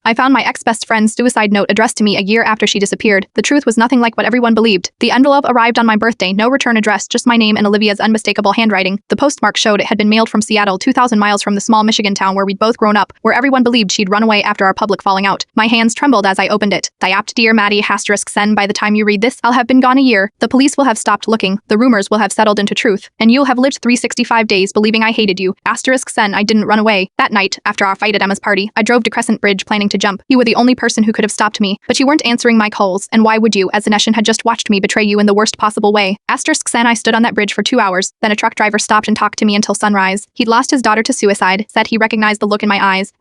I found my ex-best friend's suicide note addressed to me a year after she disappeared. The truth was nothing like what everyone believed. The envelope arrived on my birthday, no return address, just my name and Olivia's unmistakable handwriting. The postmark showed it had been mailed from Seattle, 2,000 miles from the small Michigan town where we'd both grown up, where everyone believed she'd run away after our public falling out. My hands trembled as I opened it. Diapt Dear Maddie *sen. By the time you read this, I'll have been gone a year. The police will have stopped looking. The rumors will have settled into truth. And you'll have lived 365 days believing I hated you. *sen. I didn't run away. That night, after our fight at Emma's party, I drove to Crescent Bridge planning to jump. You were the only person who could have stopped me. But you weren't answering my calls, and why would you, as Zaneshan had just watched me betray you in the worst possible way. *sen. I stood on that bridge for 2 hours. Then a truck driver stopped and talked to me until sunrise. He'd lost his daughter to suicide, said he recognized the look in my eyes.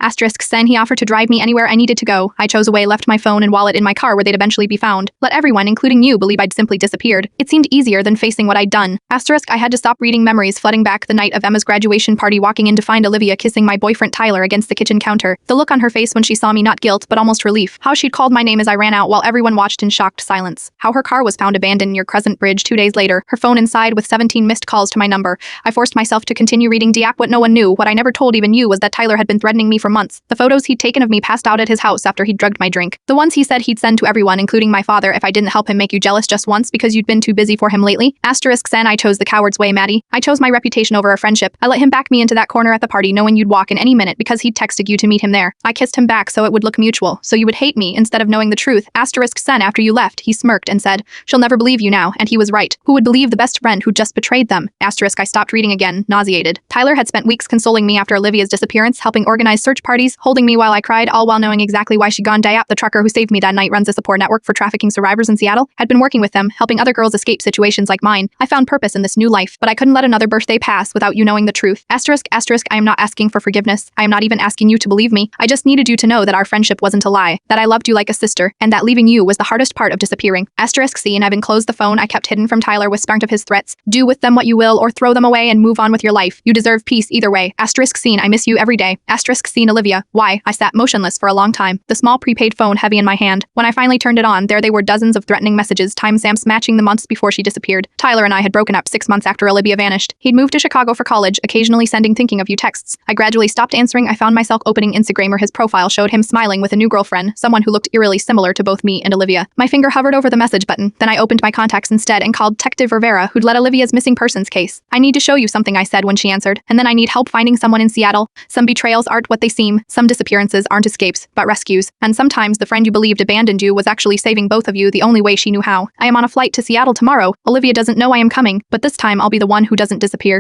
*sen. He offered to drive me anywhere I needed to go. I chose away, left my phone and wallet in my car where they'd eventually be found. Let everyone, including you, believe I'd simply disappeared. It seemed easier than facing what I'd done. I had to stop reading memories flooding back the night of Emma's graduation party, walking in to find Olivia kissing my boyfriend Tyler against the kitchen counter. The look on her face when she saw me, not guilt, but almost relief. How she'd called my name as I ran out while everyone watched in shocked silence. How her car was found abandoned near Crescent Bridge 2 days later, her phone inside with 17 missed calls to my number. I forced myself to continue reading Diak. What no one knew, what I never told even you, was that Tyler had been threatening me for months. The photos he'd taken of me passed out at his house after he'd drugged my drink. The ones he said he'd send to everyone, including my father, if I didn't help him make you jealous just once because you'd been too busy for him lately. *sen. I chose the coward's way, Maddie. I chose my reputation over a friendship. I let him back me into that corner at the party knowing you'd walk in any minute because he'd texted you to meet him there. I kissed him back so it would look mutual, so you would hate me instead of knowing the truth. *sen. After you left, he smirked and said, "She'll never believe you now," and he was right. Who would believe the best friend who just betrayed them? I stopped reading again, nauseated. Tyler had spent weeks consoling me after Olivia's disappearance, helping organize search parties, holding me while I cried, all while knowing exactly why she'd gone. Diap, the trucker who saved me that night, runs a support network for trafficking survivors in Seattle, had been working with them, helping other girls escape situations like mine. I found purpose in this new life, but I couldn't let another birthday pass without you knowing the truth. ***, I am not asking for forgiveness. I am not even asking you to believe me. I just needed you to know that our friendship wasn't a lie, that I loved you like a sister, and that leaving you was the hardest part of disappearing. ***, I've enclosed the phone I kept hidden from Tyler with spurned of his threats. Do with them what you will, or throw them away and move on with your life. You deserve peace either way. ***, I miss you every day. Olivia. Why? I sat motionless for a long time, the small prepaid phone heavy in my hand. When I finally turned it on, there they were, dozens of threatening messages, timestamps matching the months before she disappeared. Tyler and I had broken up 6 months after Olivia vanished. He'd moved to Chicago for college, occasionally sending thinking of you texts. I gradually stopped answering. I found myself opening Instagram. His profile showed him smiling with a new girlfriend, someone who looked eerily similar to both me and Olivia. My finger hovered over the message button, then I opened my contacts instead and called Detective Rivera, who'd led Olivia's missing persons case. "I need to show you something," I said when she answered, "and then I need help finding someone in Seattle. Some betrayals aren't what they seem, some disappearances aren't escapes, but rescues, and sometimes the friend you believed abandoned you was actually saving both of you the only way she knew how. I am on a flight to Seattle tomorrow. Olivia doesn't know I am coming, but this time I'll be the one who doesn't disappear."